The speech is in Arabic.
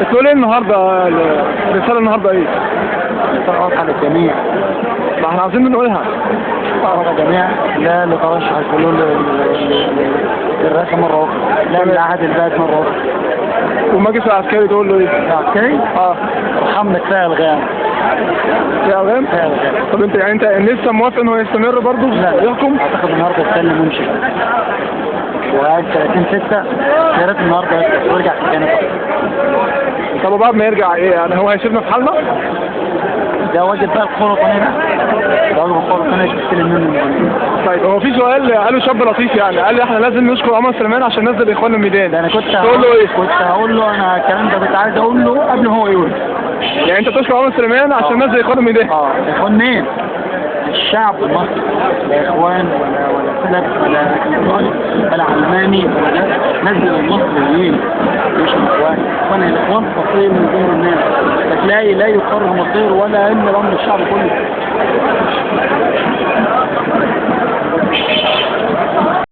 بتقول ايه النهارده؟ الرساله النهارده ايه؟ رسالة واضحة للجميع. ما احنا عايزين نقولها. رسالة للجميع، لا لترشح الحلول للرئاسة مرة أخرى، لا لعهد البلد مرة أخرى. والمجلس العسكري تقول له ايه؟ العسكري؟ ارحمنا، كفاية الغام. يا غام؟ كفاية الغام. طب انت لسه موافق انه يستمر برضه؟ لا يحكم؟ اعتقد النهارده يتكلم ويمشي. وقاعد 30/6، يا ريت النهارده يرجع في الجانب. طب وبعد ما يرجع ايه يعني؟ هو هيسيبنا في حالنا؟ ده واجب بقى القوة الوطنية، ده واجب القوة الوطنية يستلم منه. طيب هو في سؤال قاله شاب لطيف، يعني قال لي احنا لازم نشكر عمر سليمان عشان نزل اخواننا الميدان. ده انا كنت تقول له ايه؟ كنت هقول له انا الكلام ده، كنت عايز اقول له قبل ما هو يقول. يعني انت تشكر عمر سليمان عشان نزل اخواننا الميدان؟ اخوان مين؟ الشعب المصري، لا اخوان ولا سلف ولا كنترول ولا علماني ولا نزل المصريين، مش الاخوان. الاخوان فصيل من ضمن الناس، فتلاقي لا يقرر مصير ولا ان الامر الشعب كله.